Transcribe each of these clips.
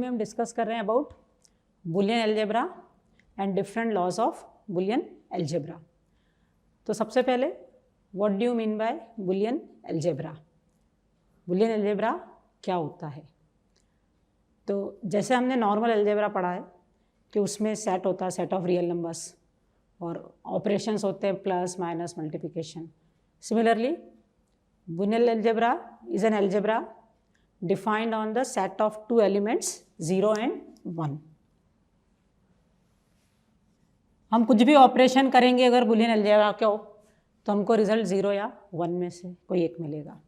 में हम डिस्कस कर रहे हैं about Boolean algebra and different laws of Boolean algebra. तो सबसे पहले what do you mean by Boolean algebra? Boolean algebra क्या होता है? तो जैसे हमने नॉर्मल अलजेब्रा पढ़ा है कि उसमें सेट होता है, सेट ऑफ रियल नंबर्स, और ऑपरेशंस होते हैं plus minus multiplication. Similarly Boolean algebra is an algebra defined on the set of two elements 0 and 1। हम कुछ भी ऑपरेशन करेंगे अगर बुलियन अलजेब्रा क्या हो तो हमको रिजल्ट 0 या 1 में से कोई एक मिलेगा।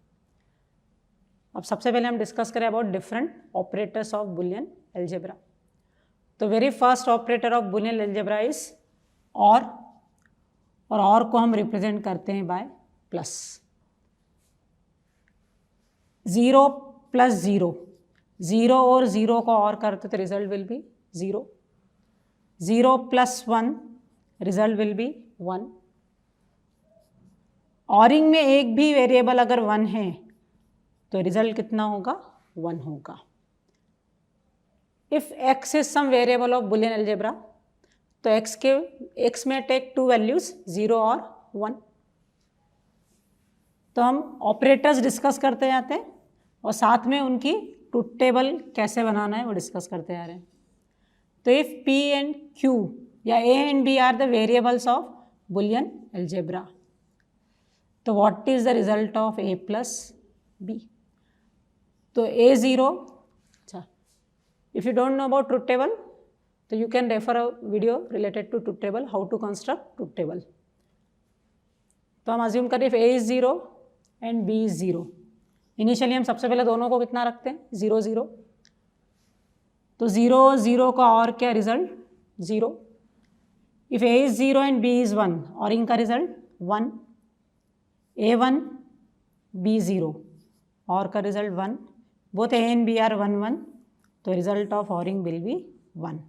अब सबसे पहले हम डिस्कस करें about different operators of Boolean algebra. तो very first operator of Boolean algebra is or को हम रिप्रेजेंट करते हैं बाय प्लस। 0 प्लस 0, 0 और 0 को और करते तो result will be 0। 0 plus 1 result will be 1। ORing में एक भी वेरिएबल अगर 1 है तो रिजल्ट कितना होगा? 1 होगा। If x is some variable of Boolean algebra तो x में टेक टू वैल्यूज 0 और 1। तो हम ऑपरेटर्स डिस्कस करते जाते हैं और साथ में उनकी ट्रुथ टेबल कैसे बनाना है वो डिस्कस करते जा रहे हैं। तो इफ P एंड Q या A and B are the variables of Boolean algebra तो what is the result of A plus B? तो A0, अच्छा, if you don't know about truth table तो you can refer a video related to truth table, how to construct truth table. तो हम assume करें if A is 0 and B is 0। Initially हम सबसे पहले दोनों को कितना रखते हैं? 0 0। तो 0 0 का और क्या result? 0। If A is 0 and B is 1 और इनका रिजल्ट 1। A1 B 0 और का result 1। Both A and B are 1 1 तो result of ORing will be 1,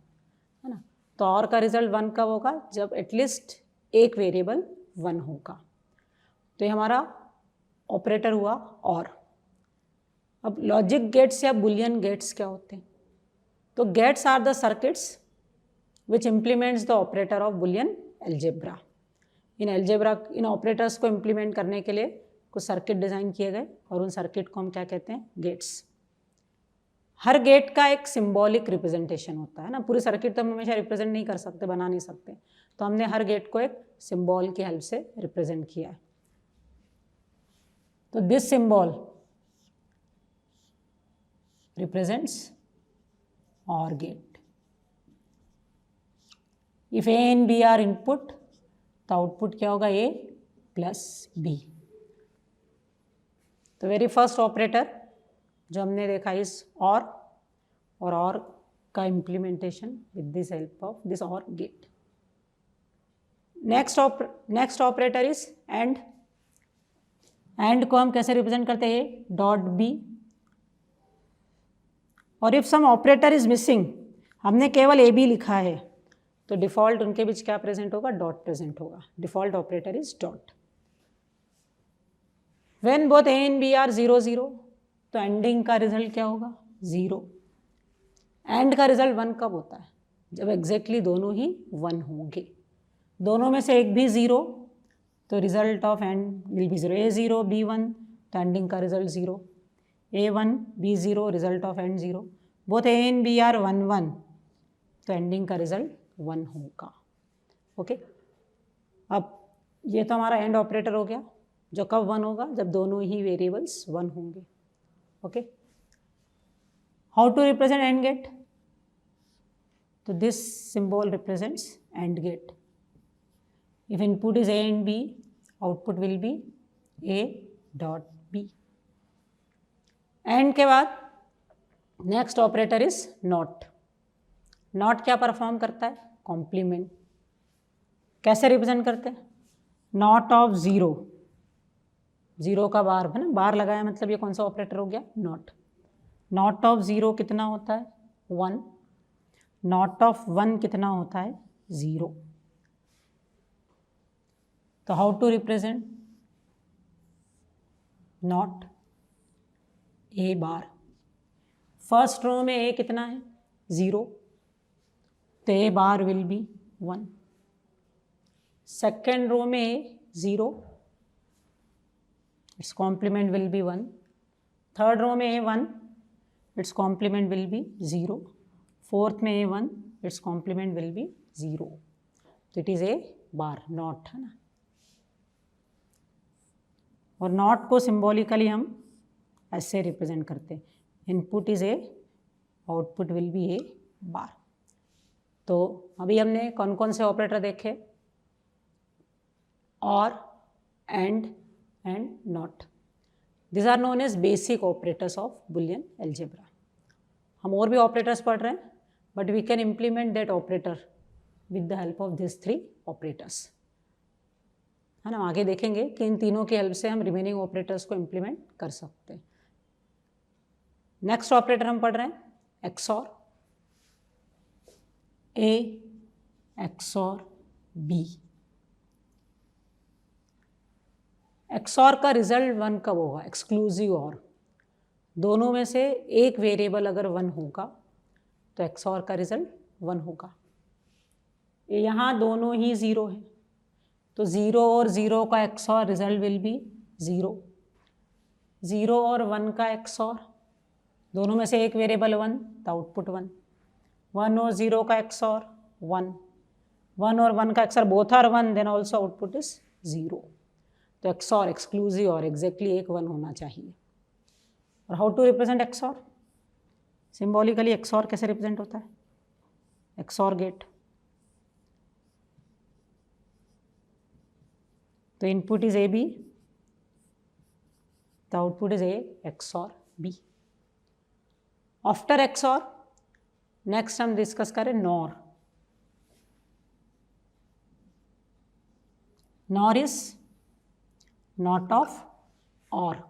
है ना। तो और का रिजल्ट 1 कब होगा? जब एटलीस्ट एक वेरिएबल 1 होगा। तो ये हमारा ऑपरेटर हुआ और। अब लॉजिक गेट्स या बुलियन गेट्स क्या होते हैं? तो gates are the circuits which implements the operator of Boolean algebra. इन ऑपरेटर्स को इम्प्लीमेंट करने के लिए कुछ सर्किट डिज़ाइन किए गए और उन सर्किट को हम क्या कहते हैं? गेट्स। हर गेट का एक सिंबॉलिक रिप्रेजेंटेशन होता है ना। पूरी सर्किट तो हम हमेशा रिप्रेजेंट नहीं कर सकते, बना नहीं सकते, तो हमने हर गेट को एक सिंबल की हेल्प से रिप्रेजेंट किया है। तो this symbol represents OR gate. If A and B are input तो आउटपुट क्या होगा? A plus B। तो वेरी फर्स्ट ऑपरेटर जो हमने देखा इस और का implementation with this help of this OR gate. Next operator is AND. AND को हम कैसे रिप्रेजेंट करते हैं? A dot B। और if some operator is missing, हमने केवल ए बी लिखा है तो डिफॉल्ट उनके बीच क्या प्रेजेंट होगा? डॉट प्रेजेंट होगा। Default operator is dot. When both A and B are 0 0 तो एंडिंग का रिजल्ट क्या होगा? 0। एंड का रिजल्ट 1 कब होता है? जब एग्जैक्टली दोनों ही 1 होंगे। दोनों में से एक भी 0 तो result of AND will be 0। A0 B1 तो एंडिंग का result 0। A1 B0 result of AND 0। Both A and B are 1 1 तो एंडिंग का रिजल्ट 1 होगा। ओके, अब ये तो हमारा एंड ऑपरेटर हो गया जो कब 1 होगा? जब दोनों ही वेरिएबल्स 1 होंगे। Okay, how to represent and gate? तो this symbol represents and gate. If input is A and B, output will be A dot B। And के बाद next operator is not. Not क्या परफॉर्म करता है? Complement. कैसे represent करते हैं? Not of 0, 0 का बार है ना, बार लगाया मतलब ये कौन सा ऑपरेटर हो गया? नॉट। नॉट ऑफ 0 कितना होता है? 1। नॉट ऑफ 1 कितना होता है? 0। तो how to represent NOT? A bar. First row में A कितना है? 0, तो A bar will be 1. Second row में A 0, its complement will be 1. Third row में A 1, its complement will be 0. Fourth में A 1, its complement will be 0. तो it is A bar, NOT, है ना. और नॉट को सिंबॉलिकली हम ऐसे रिप्रेजेंट करते हैं. Input is A, output will be A bar. तो अभी हमने कौन कौन से ऑपरेटर देखे? Or, and not. This are known as basic operators of Boolean algebra. हम और भी ऑपरेटर्स पढ़ रहे हैं, but we can implement that operator with the help of this 3 operators, है ना. आगे देखेंगे कि इन तीनों की हेल्प से हम रिमेनिंग ऑपरेटर्स को इम्प्लीमेंट कर सकते हैं. नेक्स्ट ऑपरेटर हम पढ़ रहे हैं XOR. A XOR B. XOR का रिजल्ट 1 कब होगा? एक्सक्लूसिव और. दोनों में से एक वेरिएबल अगर 1 होगा तो एक्सॉर का रिजल्ट 1 होगा. यहाँ दोनों ही 0 हैं, तो 0 और 0 का एक्सॉर रिजल्ट विल बी 0. 0 और 1 का एक्सॉर, दोनों में से एक वेरिएबल 1, तो आउटपुट 1. 1 और 0 का एक्सॉर 1. 1 और 1 का XOR both are 1, then also output is 0. तो एक्सॉर, एक्सक्लूसिव और एग्जैक्टली एक 1 होना चाहिए. और how to represent XOR? Symbolically XOR कैसे रिप्रेजेंट होता है? XOR gate. तो इनपुट इज ए बी, तो output is A XOR B. After XOR next हम डिस्कस करें NOR. NOR is NOT of OR.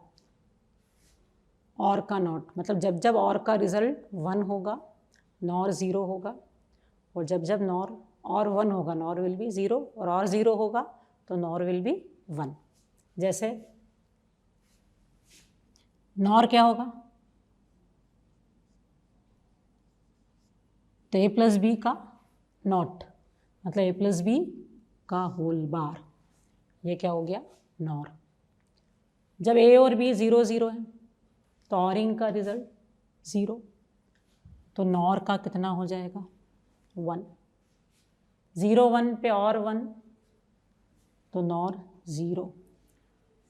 OR का नॉट, मतलब जब जब और का रिजल्ट 1 होगा नॉर 0 होगा, और जब जब नॉर और 1 होगा नॉर विल बी 0, और 0 होगा तो नॉर विल बी 1. जैसे नॉर क्या होगा? तो ए प्लस बी का नॉट, मतलब ए प्लस बी का होल बार, ये क्या हो गया? नॉर. जब ए और बी 0 0 है तो ऑरिंग का रिजल्ट 0, तो नॉर का कितना हो जाएगा? 1. 0 1 पे और 1, तो नॉर 0.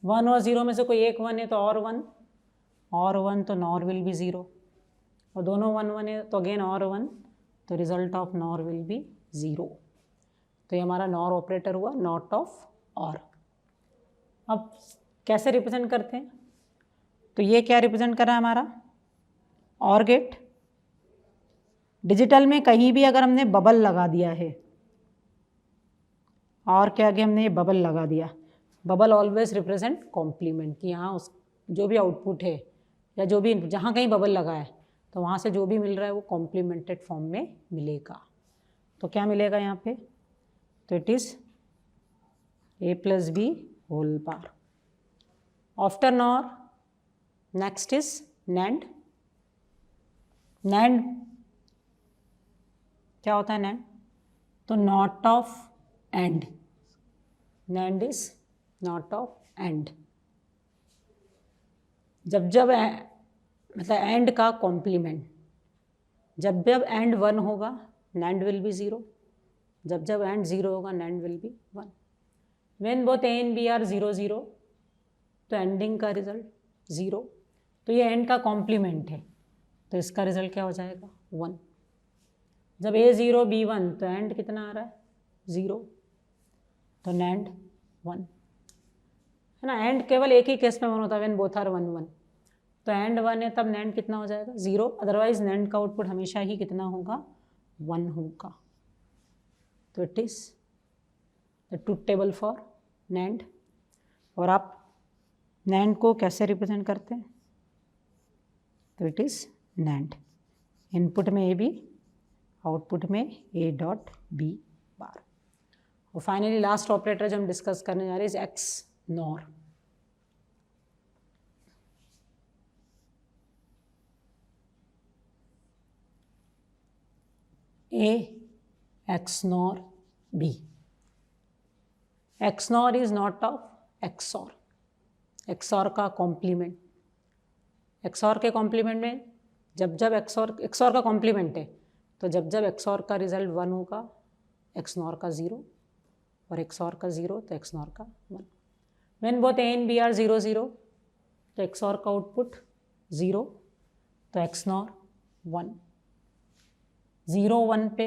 1 और 0 में से कोई एक 1 है तो और 1, और 1 तो नॉर विल बी 0, और दोनों 1 1 है तो अगेन और 1, तो result of nor will be 0. तो ये हमारा नॉर ऑपरेटर हुआ, नॉट ऑफ और. अब कैसे रिप्रेजेंट करते हैं? तो ये क्या रिप्रेजेंट कर रहा है हमारा? और गेट. डिजिटल में कहीं भी अगर हमने बबल लगा दिया है, और के आगे हमने ये बबल लगा दिया, बबल ऑलवेज रिप्रेजेंट कॉम्प्लीमेंट, कि यहाँ उस जो भी आउटपुट है या जो भी जहाँ कहीं बबल लगा है तो वहाँ से जो भी मिल रहा है वो कॉम्प्लीमेंटेड फॉर्म में मिलेगा. तो क्या मिलेगा यहाँ पे? तो it is A plus B whole bar. After NOR next is NAND. NAND क्या होता है? नैंड तो NOT of AND. NAND is NOT of AND. जब जब मतलब एंड का कॉम्प्लीमेंट, जब जब एंड 1 होगा नैंड विल बी 0, जब जब एंड 0 होगा NAND will be 1. When both A and B are 0 0, तो एंडिंग का रिजल्ट 0. तो ये एंड का कॉम्प्लीमेंट है, तो इसका रिजल्ट क्या हो जाएगा? 1. जब ए 0 बी 1, तो एंड कितना आ रहा है? 0, तो नैंड 1, है ना. एंड केवल एक ही केस में 1 होता है, व्हेन बोथ आर 1 1. तो एंड 1 है तब नैंड कितना हो जाएगा? 0. अदरवाइज नैंड का आउटपुट हमेशा ही कितना होगा? 1 होगा. तो it is the truth table for NAND. और आप नैंड को कैसे रिप्रेजेंट करते हैं? तो इट इज नैंड. इनपुट में ए बी, आउटपुट में ए डॉट बी बार. और फाइनली लास्ट ऑपरेटर जो हम डिस्कस करने जा रहे हैं is x nor. A XNOR B. XNOR is not of XOR. XOR का कॉम्प्लीमेंट, XOR के कॉम्प्लीमेंट में जब जब XOR का कॉम्प्लीमेंट है तो जब जब XOR का रिजल्ट 1 होगा XNOR का 0 और XOR का 0 तो XNOR का 1. When both A and B are 0 0 तो XOR का आउटपुट 0 तो XNOR 1. 0 1 पे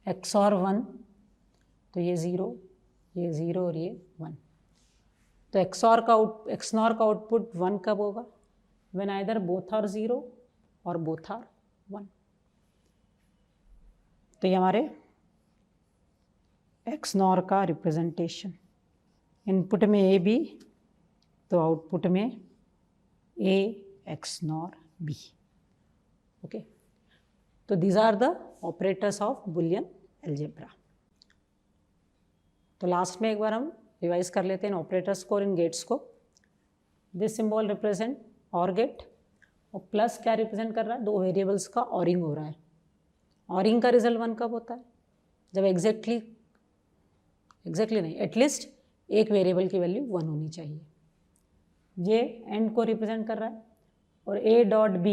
XOR 1 तो ये 0 और ये 1. तो XOR का आउटपुट 1 कब होगा? When either both are 0 और both are 1. तो ये हमारे XNOR का रिप्रेजेंटेशन. इनपुट में A B तो आउटपुट में A XNOR B. ओके, तो these are the operators of Boolean algebra. तो लास्ट में एक बार हम रिवाइज कर लेते हैं इन ऑपरेटर्स को और इन गेट्स को. दिस सिंबल रिप्रेजेंट और गेट, और प्लस क्या रिप्रेजेंट कर रहा है? 2 वेरिएबल्स का ऑरिंग हो रहा है. ऑरिंग का रिजल्ट 1 कब होता है? जब एग्जैक्टली नहीं, एटलीस्ट एक वेरिएबल की वैल्यू 1 होनी चाहिए. ये एंड को रिप्रेजेंट कर रहा है. और A डॉट B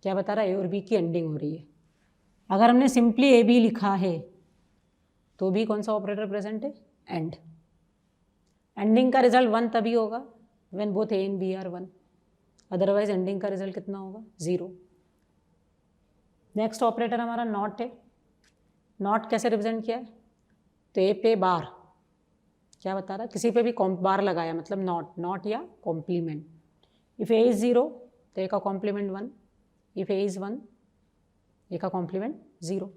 क्या बता रहा है? A और B की एंडिंग हो रही है. अगर हमने सिंपली AB लिखा है तो भी कौन सा ऑपरेटर प्रेजेंट है? एंड. एंडिंग का रिजल्ट 1 तभी होगा when both A and B are 1. Otherwise ANDing का रिजल्ट कितना होगा? 0. नेक्स्ट ऑपरेटर हमारा नॉट है. नॉट कैसे रिप्रेजेंट किया है? तो ए पे बार क्या बता रहा है? किसी पे भी बार लगाया मतलब नॉट या कॉम्प्लीमेंट. इफ ए इज 0 तो ए का complement 1. If A is 1 A का complement 0.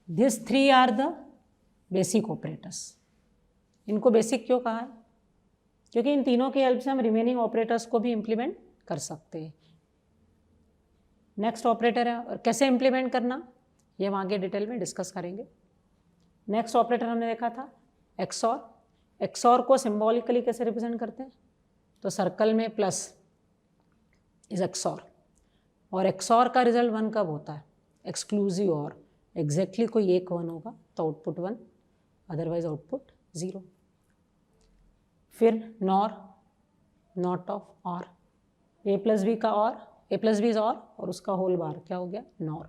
This 3 are the basic operators. इनको बेसिक क्यों कहा है? क्योंकि इन तीनों की हेल्प से हम रिमेनिंग ऑपरेटर्स को भी इम्प्लीमेंट कर सकते हैं. नेक्स्ट ऑपरेटर है, और कैसे इम्प्लीमेंट करना ये हम आगे डिटेल में डिस्कस करेंगे. नेक्स्ट ऑपरेटर हमने देखा था XOR. XOR को सिम्बॉलिकली कैसे रिप्रेजेंट करते हैं? तो सर्कल में प्लस इज XOR. और XOR का रिजल्ट 1 कब होता है? एक्सक्लूसिव और एग्जैक्टली कोई एक 1 होगा तो आउटपुट 1, अदरवाइज आउटपुट 0. फिर नॉर, नॉट ऑफ और. A प्लस बी का और, A प्लस बी इज और उसका होल बार क्या हो गया? नॉर.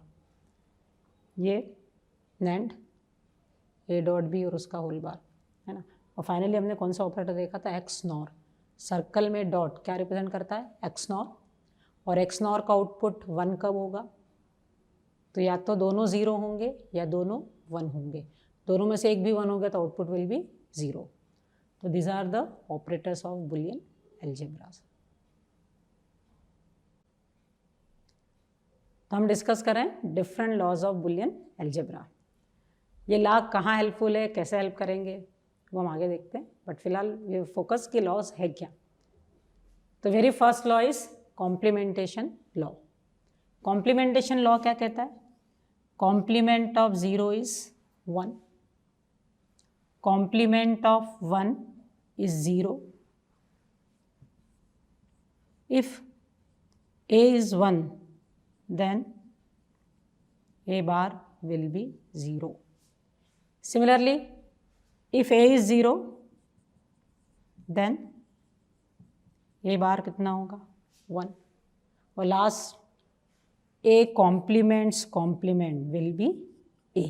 ये नैंड A डॉट बी और उसका होल बार है ना. और फाइनली हमने कौन सा ऑपरेटर देखा था? XNOR. सर्कल में डॉट क्या रिप्रेजेंट करता है? XNOR. और XNOR का आउटपुट 1 कब होगा? तो या तो दोनों 0 होंगे या दोनों 1 होंगे. दोनों में से एक भी 1 होगा तो आउटपुट विल बी 0. तो these are the operators of Boolean algebras. तो हम डिस्कस करें different laws of Boolean algebra. ये लॉ कहाँ हेल्पफुल है, कैसे हेल्प करेंगे वो हम आगे देखते हैं. बट फिलहाल ये फोकस की लॉज है क्या. तो very first law is complementation law. Complementation law क्या कहता है? Complement of 0 is 1. Complement of 1 is 0. If A is 1, then A bar will be 0. Similarly, if A is 0, then A bar कितना होगा? 1. और last A complements complement will be A.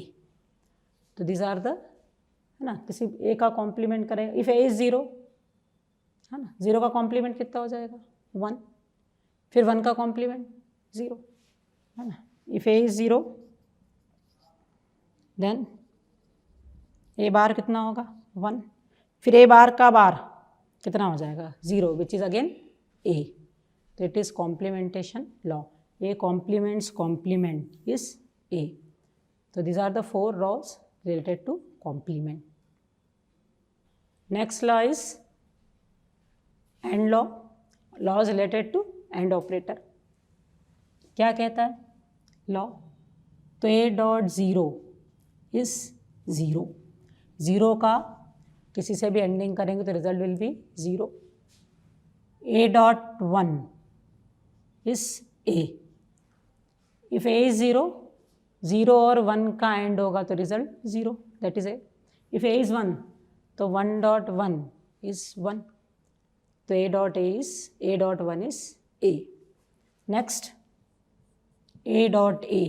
तो these are the है ना, किसी A का complement करें. If A is 0 है ना, 0 का कॉम्प्लीमेंट कितना हो जाएगा? 1. फिर 1 का कॉम्प्लीमेंट 0 है ना. If A is 0 then A bar कितना होगा? 1. फिर A बार का बार कितना हो जाएगा? 0 विच इज अगेन A. तो it is complementation law. A complements complement is A. तो these are the 4 laws related to complement. Next law is AND law. Laws related to AND operator. क्या कहता है law? तो A dot 0 is 0. 0 का किसी से भी एंडिंग करेंगे तो result will be 0. A dot 1 is A. If A is 0 0 और 1 का एंड होगा तो result 0, that is a. If A is 1 तो 1.1 इज 1, तो a dot a.1 is a. Next a dot a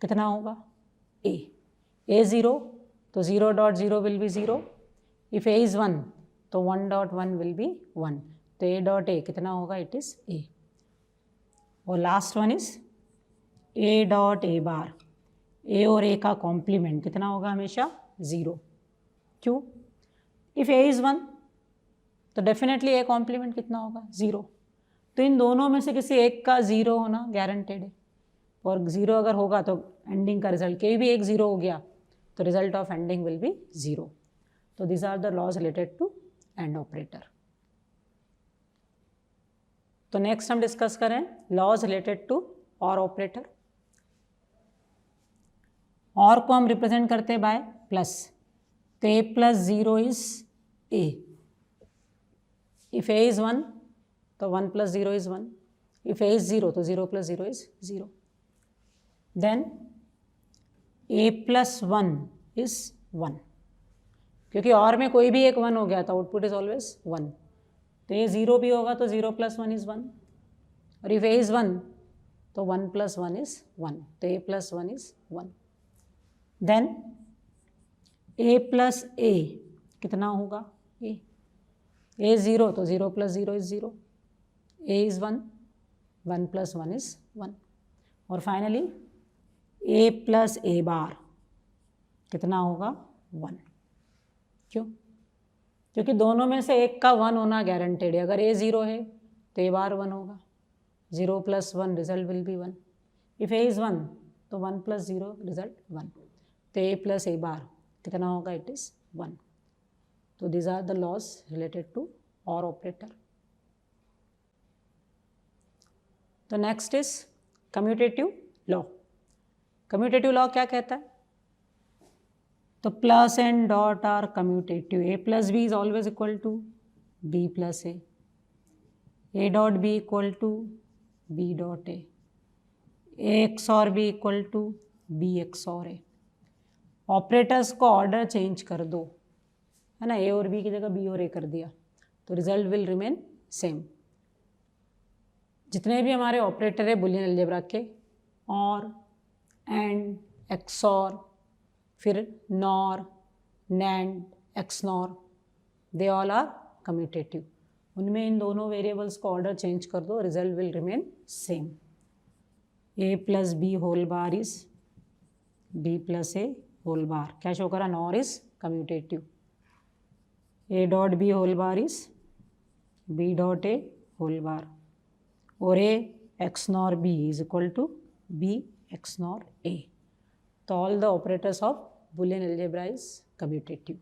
कितना होगा a. a 0 तो 0.0 will be 0. If a is 1 तो 1.1 विल बी 1, तो a डॉट a कितना होगा, इट इज a. और last one is a dot a bar. a और a का कॉम्प्लीमेंट कितना होगा, हमेशा 0. क्यों? इफ a इज 1 तो डेफिनेटली a कॉम्प्लीमेंट कितना होगा, 0. तो इन दोनों में से किसी एक का 0 होना गारंटेड है, और 0 अगर होगा तो एंडिंग का रिजल्ट कोई भी एक 0 हो गया तो result of ANDing will be 0. तो this are the laws related to AND operator. तो नेक्स्ट हम डिस्कस करें laws related to OR operator. OR को हम रिप्रेजेंट करते हैं बाय प्लस, तो a plus 0 is a. If a is 1 तो 1 plus 0 is 1. If a is 0 तो 0 plus 0 is 0. Then a plus 1 is 1, क्योंकि और में कोई भी एक 1 हो गया था, आउटपुट इज ऑलवेज 1. तो ये 0 भी होगा तो 0 प्लस 1 इज 1. और इफ a इज 1 तो 1 प्लस 1 इज 1, तो a plus 1 is 1. Then a plus a कितना होगा, a. a 0 तो 0 plus 0 is 0. a is 1, 1 plus 1 is 1. और finally a plus a bar कितना होगा, 1. क्यों? क्योंकि दोनों में से एक का 1 होना गारंटेड है. अगर a 0 है तो a बार 1 होगा. 0 plus 1 result will be 1. If a is 1 तो 1 प्लस 0 रिजल्ट 1, तो a प्लस a बार कितना होगा, इट इज 1. तो these are the laws related to OR operator. तो next is commutative law. Commutative law क्या कहता है? तो plus and dot are commutative. a plus B is always equal to b plus a dot B equal to b dot a XOR b equal to b XOR a. Operators को order change कर दो, है ना, a और b की जगह b और a कर दिया तो रिजल्ट विल रिमेन सेम. जितने भी हमारे ऑपरेटर है बुलियन अलजेब्रा के, और एंड, एक्सॉर, फिर NOR, NAND, XNOR, they all are commutative. उनमें इन दोनों वेरिएबल्स को ऑर्डर चेंज कर दो, result will remain same. a plus B whole bar is b plus a whole bar. क्या शो करा, NOR is commutative. a dot b whole bar is b dot a whole bar, और a XNOR b is equal to b XNOR a. तो all the operators of Boolean algebra is commutative.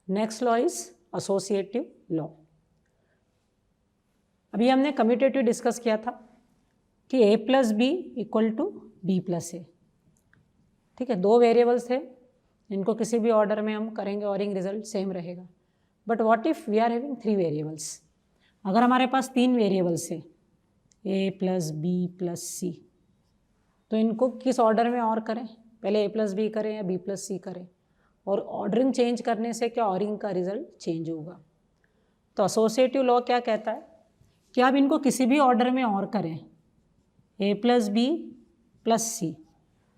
Next law is associative law. अभी हमने commutative discuss किया था कि a plus B equal to B plus A. ठीक है, दो variables थे, इनको किसी भी ऑर्डर में हम करेंगे और रिजल्ट सेम रहेगा. But what if we are having 3 variables? अगर हमारे पास 3 वेरिएबल्स है a plus B plus C, तो इनको किस ऑर्डर में और करें? पहले a प्लस बी करें या b प्लस सी करें? और ऑर्डरिंग चेंज करने से क्या ऑरिंग का रिजल्ट चेंज होगा? तो एसोसिएटिव लॉ क्या कहता है कि आप इनको किसी भी ऑर्डर में और करें, a प्लस बी प्लस सी,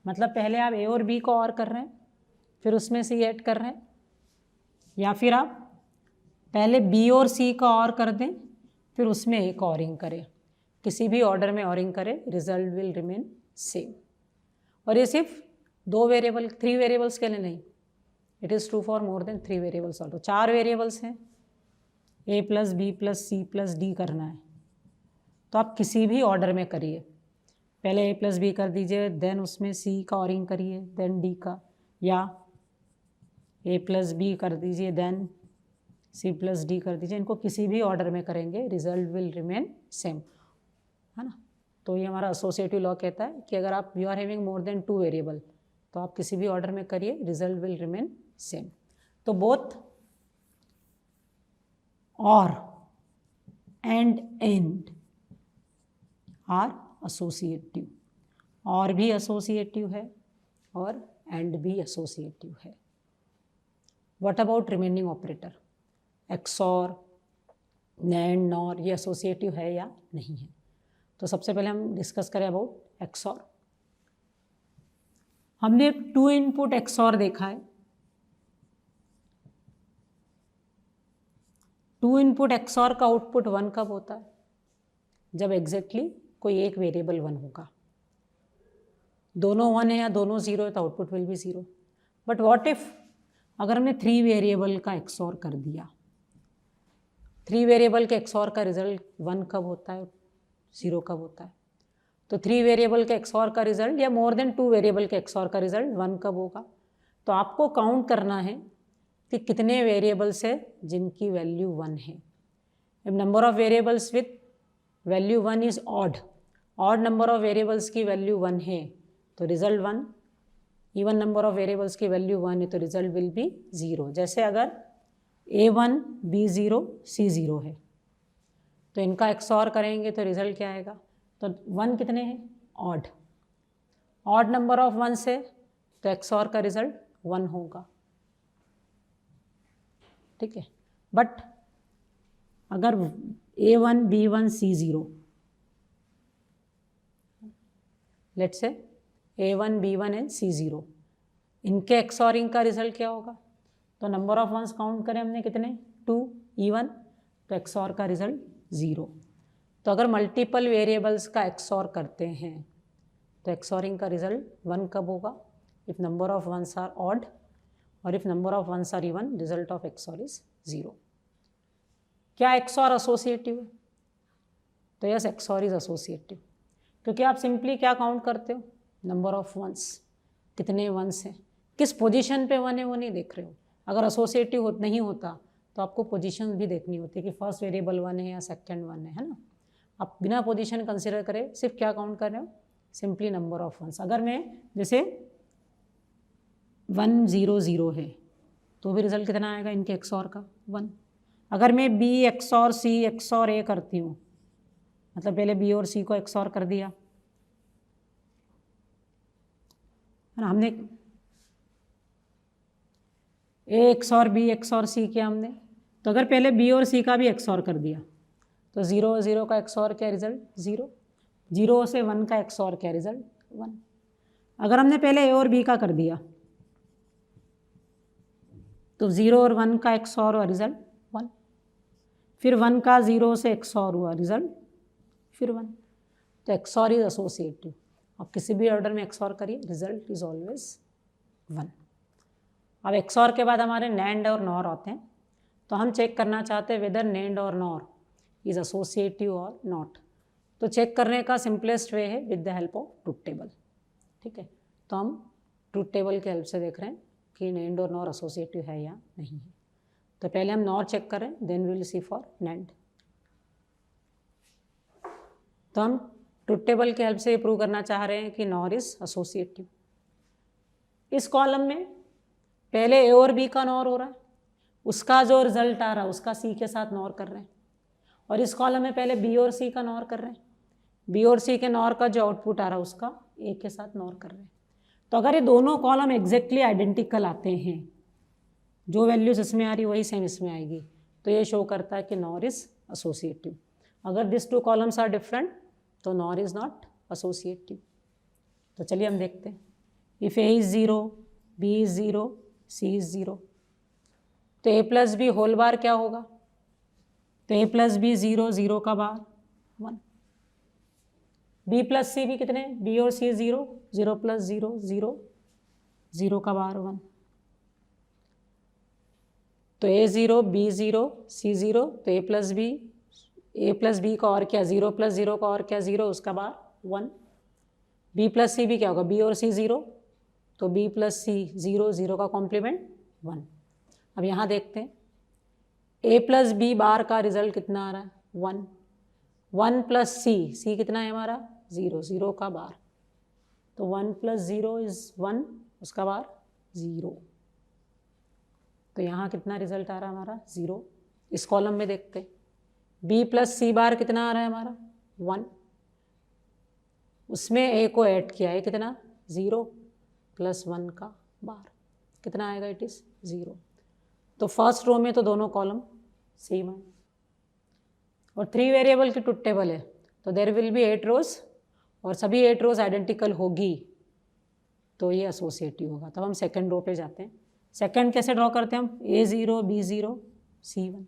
मतलब पहले आप a और b को और कर रहे हैं फिर उसमें c ऐड कर रहे हैं, या फिर आप पहले b और c का और कर दें फिर उसमें a का ऑरिंग करें. किसी भी ऑर्डर में ऑरिंग करें, रिजल्ट विल रिमेन सेम. और ये सिर्फ 2 वेरिएबल 3 वेरिएबल्स के लिए नहीं, it is true for more than 3 variables also. 4 variables हैं, a plus B plus C plus D करना है, तो आप किसी भी ऑर्डर में करिए. पहले a प्लस बी कर दीजिए, देन उसमें c का ऑरिंग करिए, देन d का, या a प्लस बी कर दीजिए देन c प्लस डी कर दीजिए. इनको किसी भी ऑर्डर में करेंगे, रिजल्ट विल रिमेन सेम, है ना. तो ये हमारा एसोसिएटिव लॉ कहता है कि अगर आप you are having more than 2 variable तो आप किसी भी ऑर्डर में करिए, रिजल्ट विल रिमेन सेम. तो both OR AND are associative, OR भी एसोसिएटिव है और एंड भी एसोसिएटिव है। What about remaining operator, XOR, NAND, NOR, ये एसोसिएटिव है या नहीं है? तो सबसे पहले हम डिस्कस करें अबाउट एक्सॉर। हमने 2 इनपुट एक्सॉर देखा है। 2 इनपुट एक्सॉर का आउटपुट 1 कब होता है? जब एग्जैक्टली कोई एक वेरिएबल 1 होगा। दोनों 1 है या दोनों 0 है तो output will be 0। But what if अगर हमने 3 वेरिएबल का एक्सॉर कर दिया, 3 वेरिएबल के एक्सॉर का रिजल्ट 1 कब होता है, 0 कब होता है? तो 3 वेरिएबल के एक्सॉर का रिजल्ट या मोर देन 2 वेरिएबल के एक्सॉर का रिजल्ट 1 कब होगा? तो आपको काउंट करना है कि कितने वेरिएबल्स है जिनकी वैल्यू 1 है। If number of variables with value 1 is odd number of variables की वैल्यू 1 है तो result 1, even number of variables की वैल्यू 1 है तो रिजल्ट विल बी 0। जैसे अगर A1 B0 C0 है तो इनका एक्सॉर करेंगे तो रिजल्ट क्या आएगा? तो 1 कितने हैं? ऑड नंबर ऑफ 1 से तो एक्सॉर का रिजल्ट 1 होगा, ठीक है। बट अगर A1 B1 C0, let's say A1 B1 and C0, इनके एक्सॉरिंग का रिजल्ट क्या होगा? तो नंबर ऑफ वंस काउंट करें हमने कितने? 2 इवन, तो एक्सॉर का रिजल्ट 0। तो अगर मल्टीपल वेरिएबल्स का एक्सॉर करते हैं तो एक्सॉरिंग का रिजल्ट 1 कब होगा? If number of ones are odd और if number of ones are even, result of XOR is 0। क्या एक्सॉर एसोसिएटिव है? तो यस, एक्सॉर इज एसोसिएटिव, क्योंकि आप सिंपली क्या काउंट करते हो? नंबर ऑफ वंस, कितने वंस हैं, किस पोजीशन पे 1 है वो नहीं देख रहे हो। अगर एसोसिएटिव नहीं होता तो आपको पोजीशन भी देखनी होती है कि फर्स्ट वेरिएबल 1 है या सेकंड 1 है ना। आप बिना पोजीशन कंसिडर करें सिर्फ क्या काउंट कर रहे हो? Simply number of ones. अगर मैं जैसे 1 0 0 है तो भी रिजल्ट कितना आएगा इनके एक्सॉर का? 1। अगर मैं B XOR C XOR A करती हूँ, मतलब पहले B और C को एक्सॉर कर दिया है ना हमने, A XOR B XOR C किया हमने, तो अगर पहले B और C का भी एक्सॉर कर दिया तो 0 0 का एक्सॉर क्या रिजल्ट? 0। 0 से 1 का एक्सॉर क्या रिजल्ट? 1। अगर हमने पहले A और B का कर दिया तो 0 और 1 का एक्सॉर हुआ रिजल्ट 1, फिर 1 का 0 से एक्सॉर हुआ रिजल्ट फिर 1। तो एक्सॉर इज एसोसिएटिव। आप किसी भी ऑर्डर में एक्सॉर करिए, रिजल्ट इज ऑलवेज 1। अब एक्सॉर के बाद हमारे नैंड और नॉर आते हैं, तो हम चेक करना चाहते हैं वेदर नैंड और नॉर इज एसोसिएटिव और नॉट। तो चेक करने का सिंपलेस्ट वे है with the help of truth table, ठीक है। तो हम ट्रूथ टेबल की हेल्प से देख रहे हैं कि नैंड और नॉर एसोसिएटिव है या नहीं है। तो पहले हम नॉर चेक करें, then we will see for NAND. तो हम ट्रूथ टेबल की हेल्प से प्रूव करना चाह रहे हैं कि नॉर इज एसोसिएटिव। इस कॉलम में पहले A और B का नॉर हो रहा है, उसका जो रिजल्ट आ रहा है उसका C के साथ नॉर कर रहे हैं, और इस कॉलम में पहले B और C का नॉर कर रहे हैं, B और C के नॉर का जो आउटपुट आ रहा है उसका A के साथ नॉर कर रहे हैं। तो अगर ये दोनों कॉलम एग्जैक्टली आइडेंटिकल आते हैं, जो वैल्यूज इसमें आ रही वही सेम इसमें आएगी, तो ये शो करता है कि नॉर इज एसोसिएटिव। अगर दिस 2 कॉलम्स आर डिफरेंट तो नॉर इज नॉट एसोसिएटिव। तो चलिए हम देखते हैं। If A is 0, B is 0, C is 0, तो A plus B whole bar क्या होगा? तो A प्लस B 0, 0 का बार 1। B प्लस C भी कितने? B और C 0, 0 प्लस 0 0, 0 का बार 1। तो A 0, B 0, C 0, तो A प्लस B का और क्या? 0 प्लस 0 का और क्या? 0, उसका बार 1। B प्लस C भी क्या होगा? B और C 0, तो B प्लस C 0, 0 का कॉम्प्लीमेंट 1। अब यहाँ देखते हैं A प्लस B बार का रिजल्ट कितना आ रहा है? 1। 1 प्लस C कितना है हमारा? 0, 0 का बार, तो 1 प्लस 0 इज 1, उसका बार 0। तो यहाँ कितना रिजल्ट आ रहा है हमारा? 0। इस कॉलम में देखते हैं B प्लस C बार कितना आ रहा है हमारा? 1। उसमें ए को ऐड किया है कितना 0 + 1 का बार कितना आएगा, इट इज़ 0। तो फर्स्ट रो में तो दोनों कॉलम सेम है और 3 वेरिएबल की ट्रुथ टेबल है तो देयर विल बी 8 रोज और सभी 8 रोज आइडेंटिकल होगी तो ये एसोसिएटिव होगा। तब हम सेकंड रो पे जाते हैं। सेकंड कैसे ड्रॉ करते हैं हम, A0 B0 C1।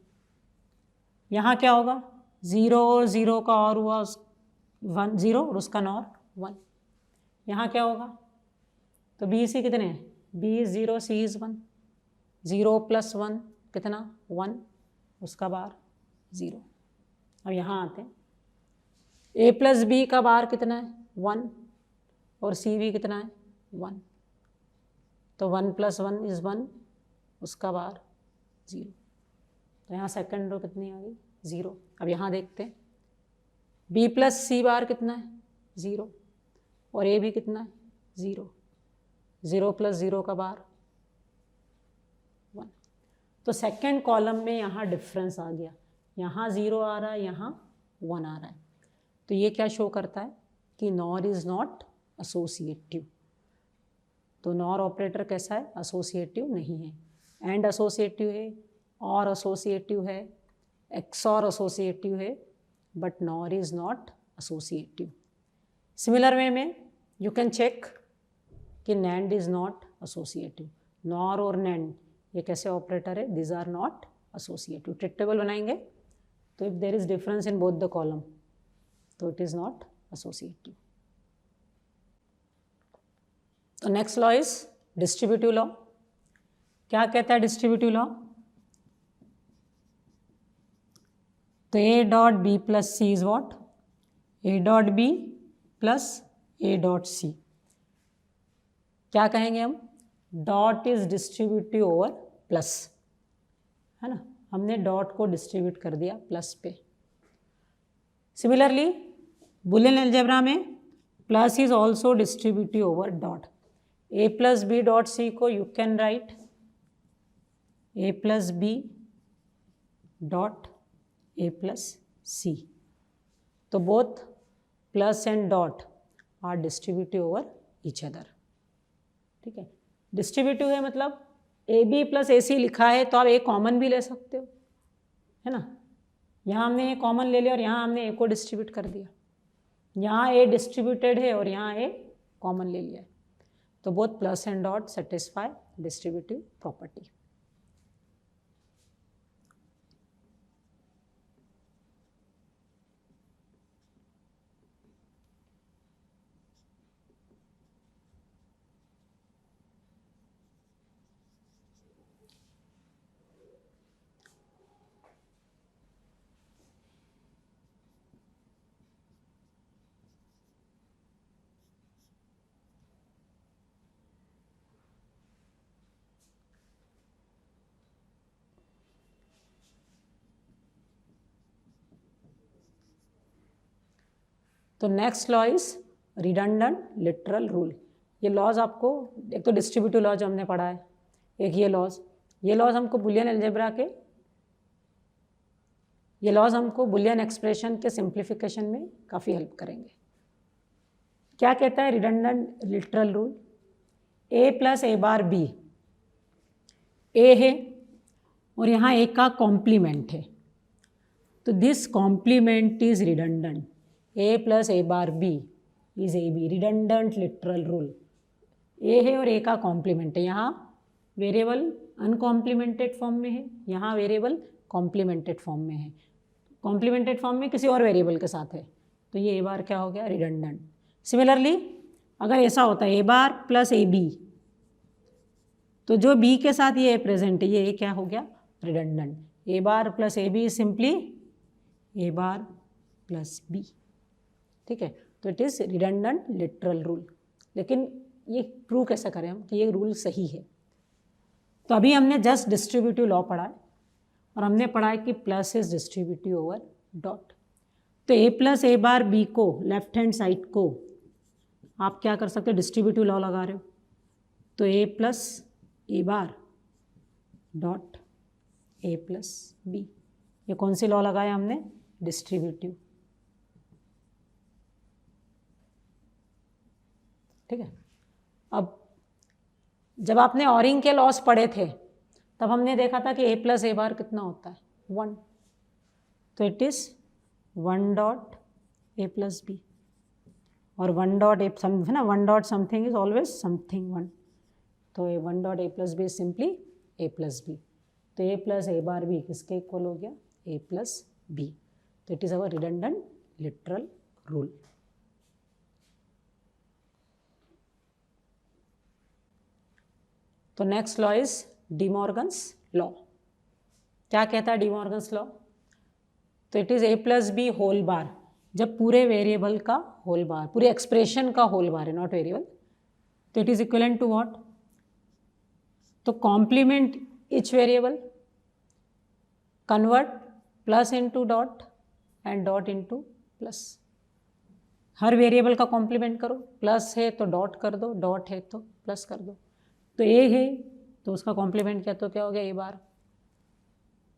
यहाँ क्या होगा 0 और 0 का और हुआ 1 0 और उसका नॉर 1। यहाँ क्या होगा तो B C कितने हैं, B0 C is 1, 0 + 1 कितना 1 उसका बार 0। अब यहाँ आते हैं A + B का बार कितना है 1 और C भी कितना है 1 तो 1 + 1 is 1 उसका बार 0। तो यहाँ सेकंड रो कितनी आ गई 0। अब यहाँ देखते हैं B + C बार कितना है 0 और A भी कितना है 0, 0 + 0 का बार 1। तो सेकंड कॉलम में यहाँ डिफरेंस आ गया, यहाँ 0 आ रहा है, यहाँ 1 आ रहा है। तो ये क्या शो करता है कि नॉर इज़ नॉट एसोसिएटिव। तो नॉर ऑपरेटर कैसा है, एसोसिएटिव नहीं है। एंड एसोसिएटिव है, और एसोसिएटिव है, एक्सॉर एसोसिएटिव है, but NOR is not associative. Similar way में यू कैन चेक कि NAND is not associative. NOR और नैंड ये कैसे ऑपरेटर है, this are not associative. Truth table बनाएंगे तो if there is difference in both the column तो it is not associative. तो next law is distributive law. क्या कहता है डिस्ट्रीब्यूटिव लॉ, तो A.B + C is what, A.B + A.C। क्या कहेंगे हम, dot is distributive over plus, है ना, हमने डॉट को डिस्ट्रीब्यूट कर दिया प्लस पे। सिमिलरली बुलियन अलजेब्रा में plus is also distributive over dot. A + B.C को you can write A + B.A + C। तो both plus and dot are distributive over each other. ठीक है, डिस्ट्रीब्यूटिव है मतलब AB + AC लिखा है तो आप A कॉमन भी ले सकते हो, है ना। यहाँ हमने A कॉमन ले लिया और यहाँ हमने A को डिस्ट्रीब्यूट कर दिया। यहाँ A डिस्ट्रीब्यूटेड है और यहाँ A कॉमन ले लिया है। तो both plus and dot satisfy distributive property. तो next law is redundant literal rule. ये लॉज आपको, एक तो डिस्ट्रीब्यूटिव लॉ जो हमने पढ़ा है, एक ये लॉज हमको बुलियन अलजेब्रा के, ये लॉज हमको बुलियन एक्सप्रेशन के सिंप्लीफिकेशन में काफ़ी हेल्प करेंगे। क्या कहता है redundant literal rule, A + A⁻B, A है और यहाँ A का कॉम्प्लीमेंट है तो this complement is redundant. A + A⁻B is AB, redundant literal rule. A है और A का कॉम्प्लीमेंट है, यहाँ वेरिएबल अनकॉम्प्लीमेंटेड फॉर्म में है, यहाँ वेरिएबल कॉम्प्लीमेंटेड फॉर्म में है। कॉम्प्लीमेंटेड फॉर्म में किसी और वेरिएबल के साथ है तो ये A बार क्या हो गया, रिडंडेंट। सिमिलरली अगर ऐसा होता है A + AB तो जो B के साथ ये प्रेजेंट है ये क्या हो गया, redundant. A + AB simply A + B। ठीक है, तो it is redundant literal rule. लेकिन ये प्रूव कैसे करें हम कि ये रूल सही है। तो अभी हमने जस्ट डिस्ट्रीब्यूटिव लॉ पढ़ा है और हमने पढ़ा है कि plus is distributive over dot. तो A + A⁻B को लेफ्ट हैंड साइड को आप क्या कर सकते हो, डिस्ट्रीब्यूटिव लॉ लगा रहे हो तो A + A⁻ dot A + B। ये कौन सी लॉ लगाया हमने, डिस्ट्रीब्यूटिव। ठीक है। अब जब आपने ऑरिंग के लॉस पढ़े थे तब हमने देखा था कि a प्लस ए बार कितना होता है 1, तो it is 1 dot a plus B, और 1 डॉट ए है ना, 1 dot something is always something 1, तो ये 1 dot A plus B is simply A plus B, तो A plus A bar B किसके इक्वल हो गया ए प्लस बी, तो it is our redundant literal rule. तो next law is De Morgan's law. क्या कहता है डी मॉर्गन्स लॉ? तो it is A plus B whole bar, जब पूरे वेरिएबल का होल बार, पूरे एक्सप्रेशन का होल बार है, नॉट वेरिएबल, तो it is equivalent to what? तो complement each variable, convert plus into dot and dot into plus. हर वेरिएबल का कॉम्प्लीमेंट करो, प्लस है तो डॉट कर दो, डॉट है तो प्लस कर दो। तो ए है तो उसका कॉम्प्लीमेंट किया तो क्या हो गया ए बार,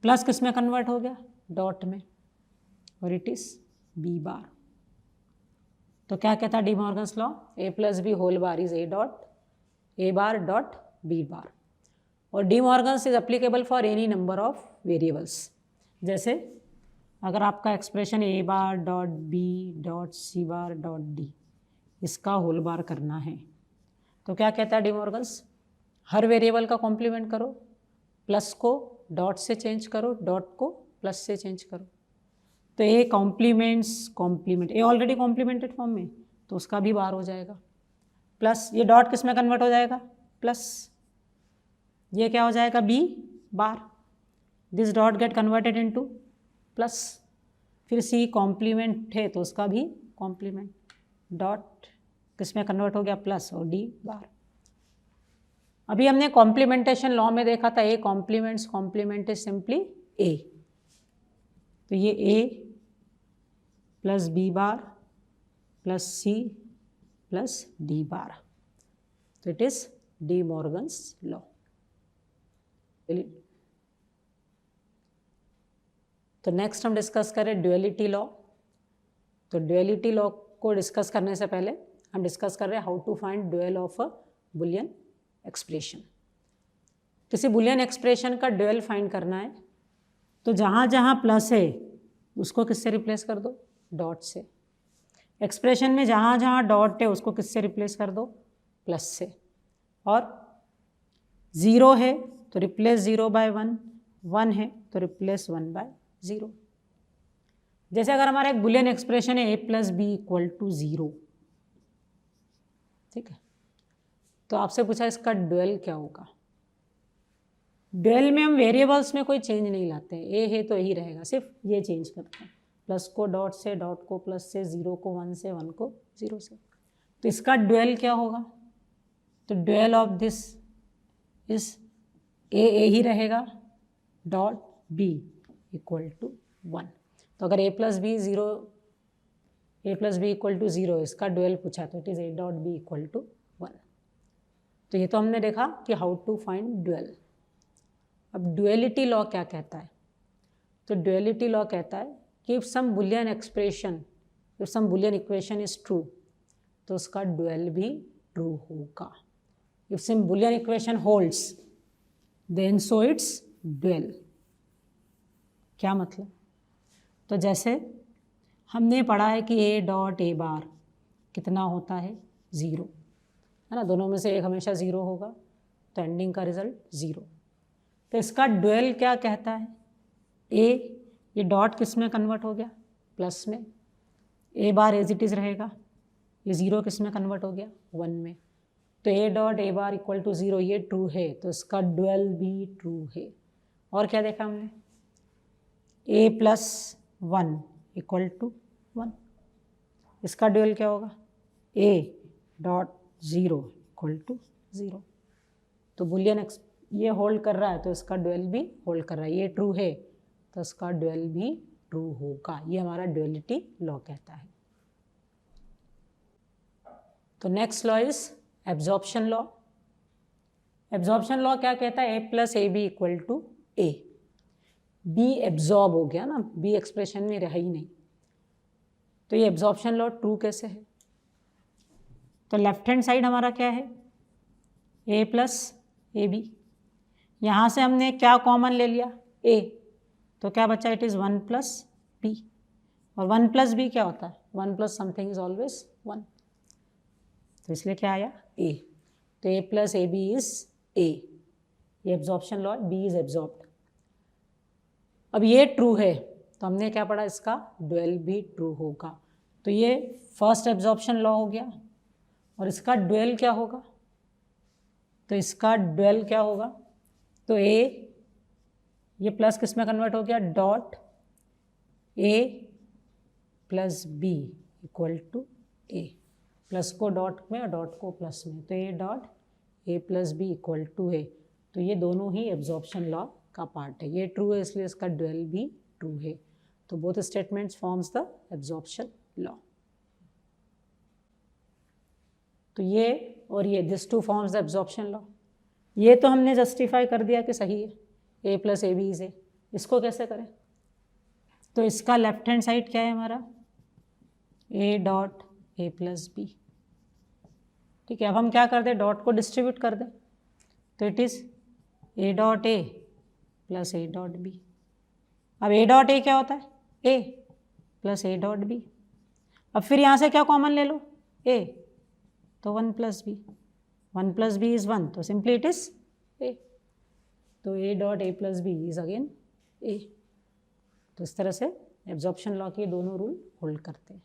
प्लस किस में कन्वर्ट हो गया डॉट में, और इट इज बी बार। तो क्या कहता है De Morgan's law? A plus B whole bar is A dot A bar dot B bar, और De Morgan's is applicable for any number of variables. जैसे अगर आपका expression A bar dot B dot C bar dot D, इसका whole bar करना है, तो क्या कहता है डी मॉर्गन्स? हर वेरिएबल का कॉम्प्लीमेंट करो, प्लस को डॉट से चेंज करो, डॉट को प्लस से चेंज करो। तो A complement, A already complemented form में, तो उसका भी बार हो जाएगा, प्लस ये डॉट किस में कन्वर्ट हो जाएगा प्लस, ये क्या हो जाएगा B bar, this dot gate converted into plus, फिर सी कॉम्प्लीमेंट है तो उसका भी कॉम्प्लीमेंट, डॉट किस में कन्वर्ट हो गया प्लस, और डी बार। अभी हमने कॉम्प्लीमेंटेशन लॉ में देखा था A complement is simply A, तो ये A plus B bar plus C plus D bar, तो it is De Morgan's law. तो नेक्स्ट हम डिस्कस करें ड्यूअलिटी लॉ। तो ड्यूअलिटी लॉ को डिस्कस करने से पहले हम डिस्कस कर रहे हैं how to find dual of a Boolean expression. किसी बुलियन एक्सप्रेशन का ड्यूअल फाइंड करना है तो जहाँ जहाँ प्लस है उसको किससे रिप्लेस कर दो डॉट से, एक्सप्रेशन में जहाँ जहाँ डॉट है उसको किससे रिप्लेस कर दो प्लस से, और ज़ीरो है तो रिप्लेस 0 बाय 1, 1 है तो रिप्लेस 1 बाय 0। जैसे अगर हमारा एक बुलियन एक्सप्रेशन है a plus B equal to 0, ठीक है, तो आपसे पूछा इसका ड्यूअल क्या होगा। ड्यूअल में हम वेरिएबल्स में कोई चेंज नहीं लाते हैं, ए है तो यही रहेगा, सिर्फ ये चेंज करते हैं, प्लस को डॉट से, डॉट को प्लस से, 0 को 1 से, 1 को 0 से। तो इसका ड्यूअल क्या होगा? तो dual of this is A ही रहेगा डॉट बी इक्वल टू 1। तो अगर a plus B equal to 0 इसका ड्यूअल पूछा तो it is a dot B equal to 1। तो ये तो हमने देखा कि हाउ टू फाइंड ड्यूअल। अब ड्यूअलिटी लॉ क्या कहता है? तो ड्यूअलिटी लॉ कहता है कि if some Boolean equation is true तो उसका ड्यूअल भी ट्रू होगा। If some Boolean equation holds then so its dual. क्या मतलब? तो जैसे हमने पढ़ा है कि a डॉट ए बार कितना होता है 0, है ना, दोनों में से एक हमेशा 0 होगा, तो एंडिंग का रिजल्ट 0। तो इसका ड्यूअल क्या कहता है? a, ये डॉट किस में कन्वर्ट हो गया प्लस में, a bar as it is रहेगा, ये 0 किस में कन्वर्ट हो गया 1 में, तो a dot A bar equal to 0 ये ट्रू है तो इसका ड्यूअल भी ट्रू है। और क्या देखा हमने? a प्लस 1 इक्वल टू 1, इसका ड्यूअल क्या होगा? a dot 0 equal to 0। तो बुलियन ये होल्ड कर रहा है तो इसका ड्यूअल भी होल्ड कर रहा है, ये ट्रू है तो इसका ड्यूअल भी ट्रू होगा। ये हमारा ड्यूअलिटी लॉ कहता है। तो next law is absorption law. Absorption law क्या कहता है? a plus A B equal to A. B absorb हो गया ना, बी एक्सप्रेशन में रहा ही नहीं, तो ये एब्जॉर्प्शन लॉ ट्रू कैसे है? तो लेफ्ट हैंड साइड हमारा क्या है, ए प्लस ए बी। यहाँ से हमने क्या कॉमन ले लिया, ए, तो क्या बचा, इट इज़ 1 प्लस बी। और 1 प्लस बी क्या होता है, 1 प्लस समथिंग इज ऑलवेज 1, तो इसलिए क्या आया, ए। तो A plus A B is A, ये एब्जॉर्प्शन लॉ है, बी इज एब्जॉर्ब्ड। अब ये ट्रू है तो हमने क्या पढ़ा, इसका ड्यूअल भी ट्रू होगा। तो ये फर्स्ट एब्जॉर्प्शन लॉ हो गया। और इसका ड्यूअल क्या होगा, तो इसका ड्यूअल क्या होगा, तो ए, ये प्लस किस में कन्वर्ट हो गया, dot A plus B equal to A, plus को डॉट में और डॉट को प्लस में, तो A dot A plus B equal to A. तो ये दोनों ही एब्जॉर्प्शन लॉ का पार्ट है, ये ट्रू है इसलिए इसका ड्यूअल भी ट्रू है। तो both statements forms the absorption law. तो ये और ये, this two forms the absorption law. ये तो हमने जस्टिफाई कर दिया कि सही है, A plus A B is A. इसको कैसे करें, तो इसका लेफ्ट हैंड साइड क्या है हमारा, A dot A plus B. ठीक है, अब हम क्या कर दें, डॉट को डिस्ट्रीब्यूट कर दें, तो it is A dot A plus A dot B. अब ए डॉट ए क्या होता है, A plus A dot B. अब फिर यहाँ से क्या कॉमन ले लो, ए, तो 1 plus B, 1 plus B is 1, तो सिंपली इट इज़ ए। तो A dot A plus B is again A. तो इस तरह से एब्जॉर्प्शन लॉ के दोनों रूल होल्ड करते हैं।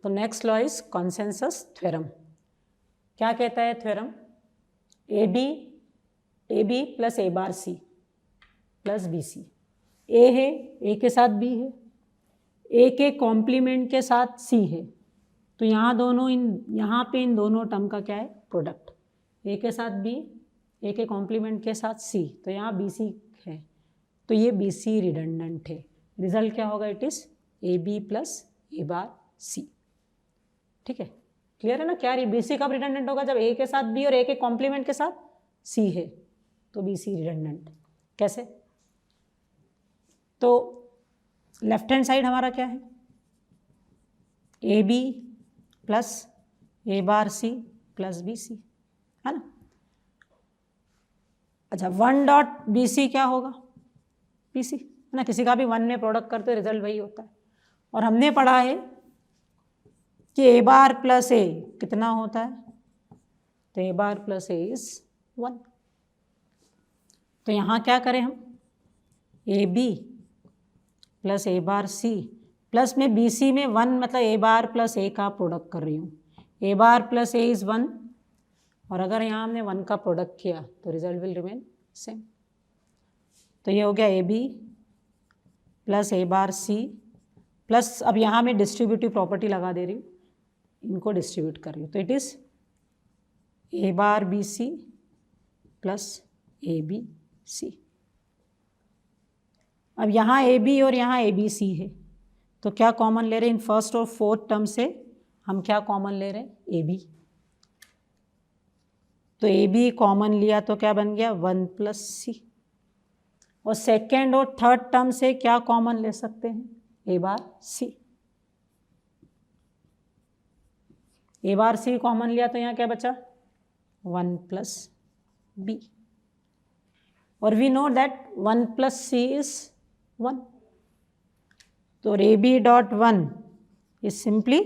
तो next law is consensus theorem. क्या कहता है theorem, A B plus A bar C plus B C. A है, ए के साथ बी है, ए के कॉम्प्लीमेंट के साथ सी है, तो यहाँ दोनों यहाँ पे इन दोनों टर्म का क्या है, प्रोडक्ट, ए के साथ बी, ए के कॉम्प्लीमेंट के साथ सी, तो यहाँ बी सी है, तो ये बी सी रिडंडेंट है। रिजल्ट क्या होगा, it is A B plus A bar C. ठीक है, क्लियर है ना, क्या बी सी कब रिडंडेंट होगा, जब ए के साथ बी और ए के कॉम्प्लीमेंट के साथ सी है, तो बी सी रिडंडेंट। कैसे, तो लेफ्ट हैंड साइड हमारा क्या है, A B plus A bar C plus B C, है ना। अच्छा, 1 डॉट बी सी क्या होगा, बी सी, है ना, किसी का भी 1 में प्रोडक्ट करते रिजल्ट वही होता है। और हमने पढ़ा है कि ए बार प्लस ए कितना होता है, तो A bar plus A is 1। तो यहाँ क्या करें हम, A B plus A bar C plus में बी सी में 1, मतलब ए बार प्लस ए का प्रोडक्ट कर रही हूँ, ए बार प्लस ए इज़ 1, और अगर यहाँ हमने 1 का प्रोडक्ट किया तो रिजल्ट विल रिमेन सेम। तो ये हो गया A B plus A bar C plus, अब यहाँ मैं डिस्ट्रीब्यूटिव प्रॉपर्टी लगा दे रही हूँ, इनको डिस्ट्रीब्यूट कर रही हूँ, तो it is A bar B C plus A B C. अब यहाँ ए बी और यहाँ ए बी सी है, तो क्या कॉमन ले रहे हैं, इन फर्स्ट और फोर्थ टर्म से हम क्या कॉमन ले रहे हैं, ए बी। तो ए बी कॉमन लिया तो क्या बन गया, 1 प्लस सी। और सेकेंड और थर्ड टर्म से क्या कॉमन ले सकते हैं, ए बार सी। ए बार सी कॉमन लिया तो यहाँ क्या बचा, 1 प्लस बी। और we know that 1 plus C is 1, तो A B dot 1 is simply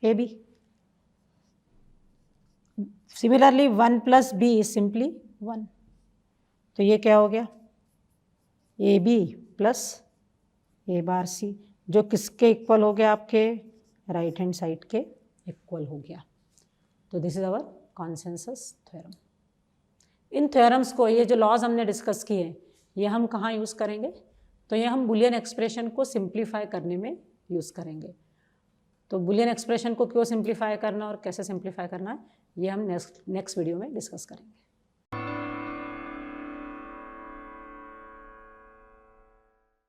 A B. Similarly 1 plus B is simply 1, तो ये क्या हो गया, A B plus A bar सी, जो किसके इक्वल हो गया, आपके राइट हैंड साइड के इक्वल हो गया। तो this is our consensus theorem. इन थ्योरम्स को, ये जो लॉज हमने डिस्कस किए, ये हम कहाँ यूज़ करेंगे, तो ये हम बुलियन एक्सप्रेशन को सिंप्लीफाई करने में यूज़ करेंगे। तो बुलियन एक्सप्रेशन को क्यों सिंप्लीफाई करना और कैसे सिंप्लीफाई करना है, ये हम नेक्स्ट वीडियो में डिस्कस करेंगे।